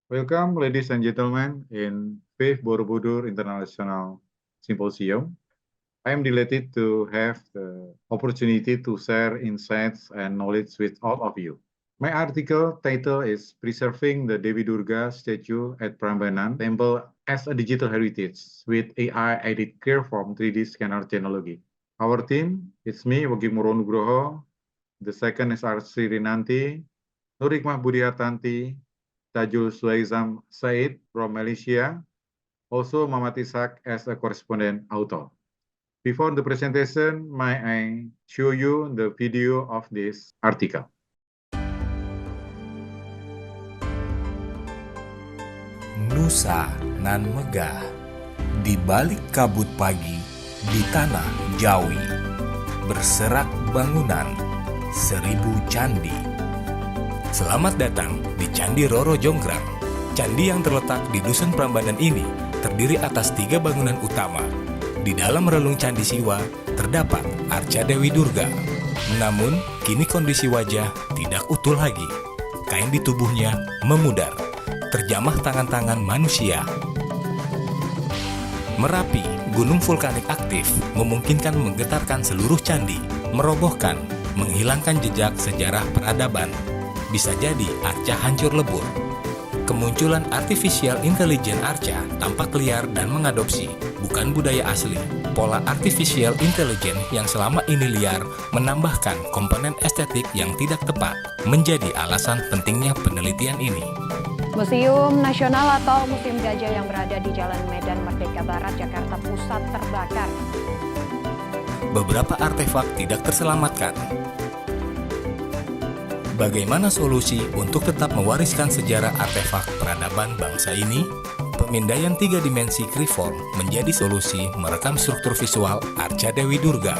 Welcome, ladies and gentlemen, in 5th Borobudur International Symposium. I am delighted to have the opportunity to share insights and knowledge with all of you. My article title is Preserving the Devi Durga statue at Prambanan Temple as a Digital Heritage with AI-aided Clearform 3D scanner technology. Our team, it's me, Wagi Nugroho. The second is our Sri Rinanti, Nurikmah Budiartanti, Tajul Suaizam Said from Malaysia, also Muhammad Ishak as a correspondent author. Before the presentation, may I show you the video of this article. Nusa nan megah, di balik kabut pagi, di tanah Jawi, berserak bangunan 1000 candi. Selamat datang di Candi Roro Jonggrang. Candi yang terletak di Dusun Prambanan ini terdiri atas 3 bangunan utama. Di dalam relung Candi Siwa terdapat arca Dewi Durga. Namun, kini kondisi wajah tidak utuh lagi. Kain di tubuhnya memudar, terjamah tangan-tangan manusia. Merapi, gunung vulkanik aktif, memungkinkan menggetarkan seluruh candi, merobohkan, menghilangkan jejak sejarah peradaban. Bisa jadi arca hancur lebur. Kemunculan artificial intelligence arca tampak liar dan mengadopsi, bukan budaya asli. Pola artificial intelligence yang selama ini liar menambahkan komponen estetik yang tidak tepat, menjadi alasan pentingnya penelitian ini. Museum Nasional atau Museum Gajah yang berada di Jalan Medan Merdeka Barat, Jakarta Pusat terbakar. Beberapa artefak tidak terselamatkan. Bagaimana solusi untuk tetap mewariskan sejarah artefak peradaban bangsa ini? Pemindaian 3 dimensi Clearform menjadi solusi merekam struktur visual arca Dewi Durga.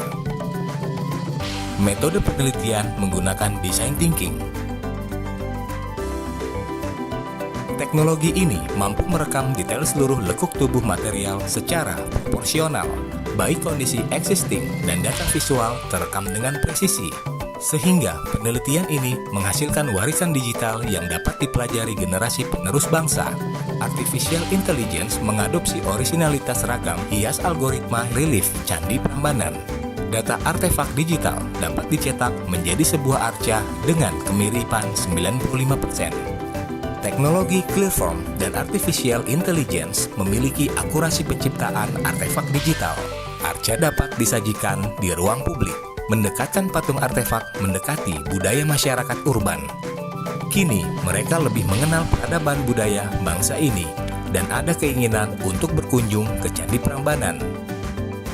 Metode penelitian menggunakan design thinking. Teknologi ini mampu merekam detail seluruh lekuk tubuh material secara proporsional, baik kondisi existing dan data visual terekam dengan presisi. Sehingga penelitian ini menghasilkan warisan digital yang dapat dipelajari generasi penerus bangsa. Artificial Intelligence mengadopsi orisinalitas ragam hias algoritma relief Candi Prambanan. Data artefak digital dapat dicetak menjadi sebuah arca dengan kemiripan 95%. Teknologi Clearform dan Artificial Intelligence memiliki akurasi penciptaan artefak digital. Arca dapat disajikan di ruang publik, mendekatkan patung artefak mendekati budaya masyarakat urban. Kini, mereka lebih mengenal peradaban budaya bangsa ini dan ada keinginan untuk berkunjung ke Candi Prambanan.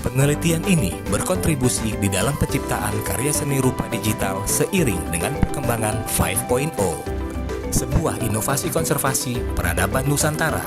Penelitian ini berkontribusi di dalam penciptaan karya seni rupa digital seiring dengan perkembangan 5.0, sebuah inovasi konservasi peradaban Nusantara.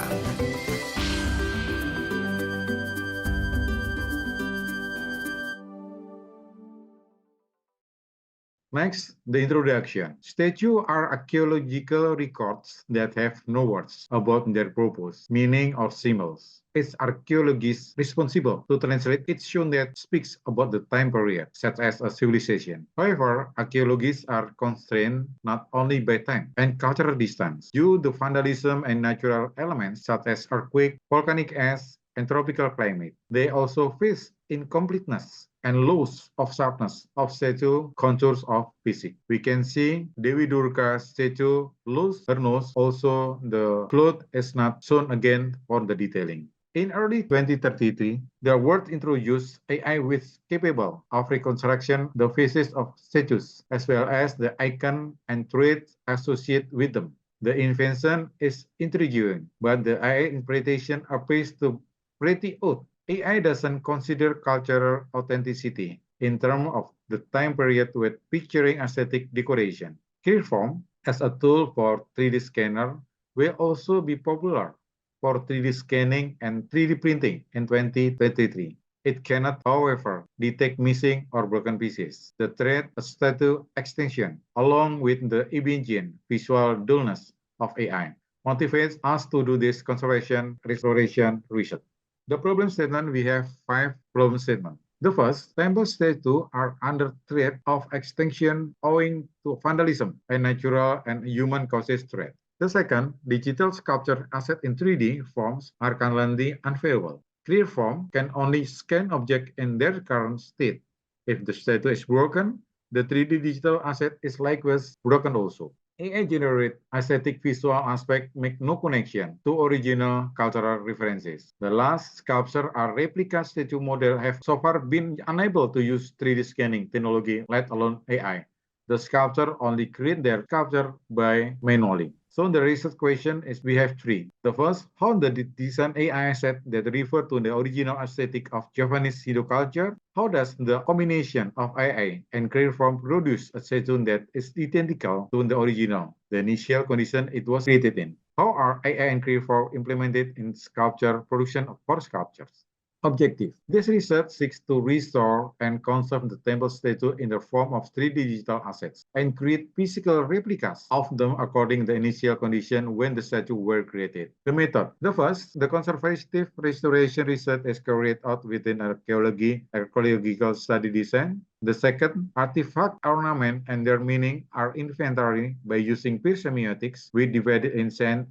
Next, the introduction. Statues are archaeological records that have no words about their purpose, meaning, or symbols. It's archaeologists responsible to translate each stone that speaks about the time period, such as a civilization. However, archaeologists are constrained not only by time and cultural distance, due to vandalism and natural elements such as earthquake, volcanic ash, and tropical climate. They also face incompleteness and loss of sharpness of statue contours of physics. We can see Dewi Durga statue lose her nose. Also, the cloth is not shown again for the detailing. In early 2033, the world introduced AI which capable of reconstruction the faces of statues as well as the icon and traits associated with them. The invention is intriguing, but the AI interpretation appears to pretty odd. AI doesn't consider cultural authenticity in terms of the time period with picturing aesthetic decoration. Clearform, as a tool for 3D scanner, will also be popular for 3D scanning and 3D printing in 2023. It cannot, however, detect missing or broken pieces. The threat of statue extinction, along with the imaging visual dullness of AI, motivates us to do this conservation restoration research. The problem statement, we have 5 problem statements. The first, temple statues are under threat of extinction owing to vandalism and natural and human causes threat. The second, digital sculpture assets in 3D forms are currently unavailable. Clearform can only scan objects in their current state. If the statue is broken, the 3D digital asset is likewise broken also. AI-generated aesthetic visual aspects make no connection to original cultural references. The last sculpture or replica statue model have so far been unable to use 3D scanning technology, let alone AI. The sculptor only create their sculpture by manually. So the research question is we have three. The first, how the design AI asset that refer to the original aesthetic of Japanese Shido culture? How does the combination of AI and Clearform produce a statue that is identical to the original, the initial condition it was created in? How are AI and Clearform implemented in sculpture production for sculptures? Objective. This research seeks to restore and conserve the temple statue in the form of 3D digital assets and create physical replicas of them according to the initial condition when the statue were created. The method. The first, the conservative restoration research is carried out within archaeological study design. The second, artifact, ornament, and their meaning are inventory by using peer semiotics. We divide it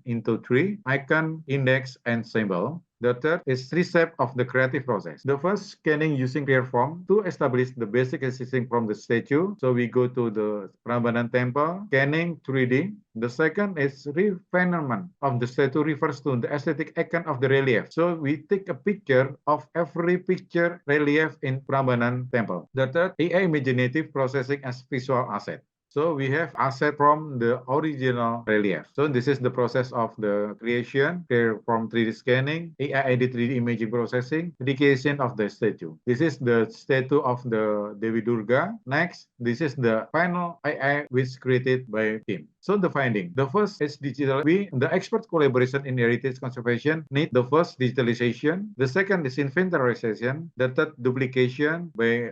into three: icon, index, and symbol. The third is three steps of the creative process. The first, scanning using Clearform to establish the basic existing from the statue. So we go to the Prambanan temple, scanning 3D. The second is refinement of the statue refers to the aesthetic icon of the relief. So we take a picture of every picture relief in Prambanan temple. The third, AI imaginative processing as visual asset. So we have asset from the original relief. So this is the process of the creation, from 3D scanning, AI-aided 3D imaging processing, dedication of the statue. This is the statue of the Dewi Durga. Next, this is the final AI which created by him. So the finding, the first is digital. The expert collaboration in heritage conservation need the first digitalization. The second is inventarization. The third, duplication by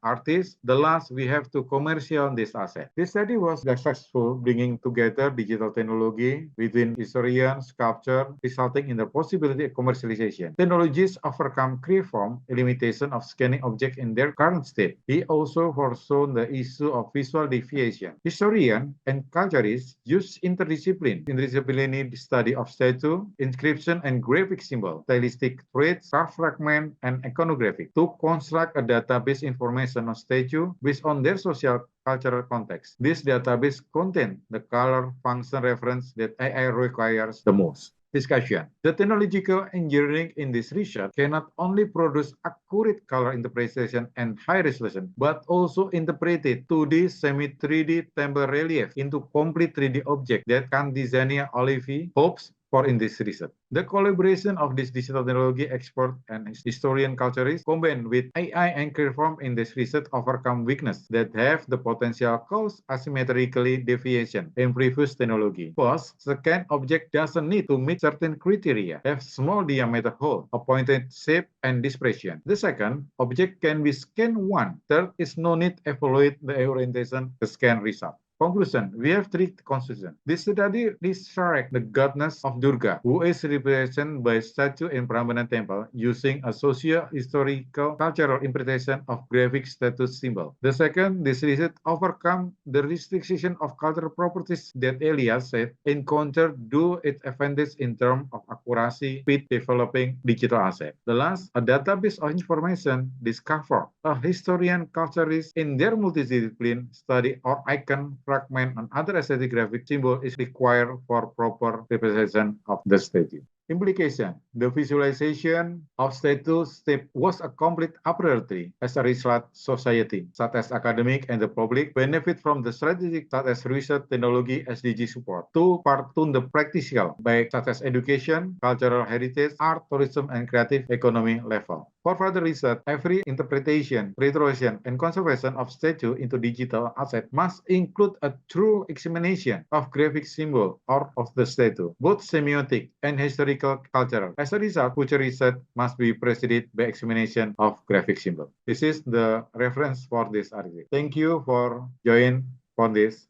artists. The last, we have to commercial this asset. This study was successful, bringing together digital technology within historian, sculpture, resulting in the possibility of commercialization. Technologies overcome Clearform, a limitation of scanning objects in their current state. He also foresaw the issue of visual deviation. Historian and culturists use interdisciplinary study of statue, inscription, and graphic symbol, stylistic traits, craft fragment, and iconographic to construct a database information on statue based on their social cultural context. This database contains the color function reference that AI requires the most. Discussion. The technological engineering in this research cannot only produce accurate color interpretation and high resolution, but also interpreted 2D, semi-3D temple relief into complete 3D object that Cantizania Olivi hopes for in this research. The collaboration of this digital technology expert and historian culturists combined with AI and Clearform in this research overcome weakness that have the potential cause asymmetrically deviation in previous technology. First, second object doesn't need to meet certain criteria, have small diameter hole, a pointed shape, and dispersion. The second, object can be scanned once. Third is no need to evaluate the orientation the scan result. Conclusion, we have three conclusions. This study resurrects the goddess of Durga, who is represented by statue in Prambanan temple using a socio-historical cultural interpretation of graphic status symbol. The second, this research overcome the restriction of cultural properties that Elias said encountered due its advantage in terms of accuracy, speed, developing digital asset. The last, a database of information discovered a historian culturist in their multidiscipline study or icon fragment and other aesthetic graphic symbol is required for proper representation of the statue. Implication. The visualization of statue step was a complete appropriately. As a result, society, such as academic and the public, benefit from the strategic such as research, technology, SDG support to partune the practical by such as education, cultural heritage, art, tourism, and creative economy level. For further research, every interpretation, restoration, and conservation of statue into digital asset must include a true examination of graphic symbol or of the statue, both semiotic and historical cultural. As a result, future research must be preceded by examination of graphic symbol. This is the reference for this article. Thank you for joining for this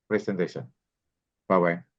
presentation. Bye-bye.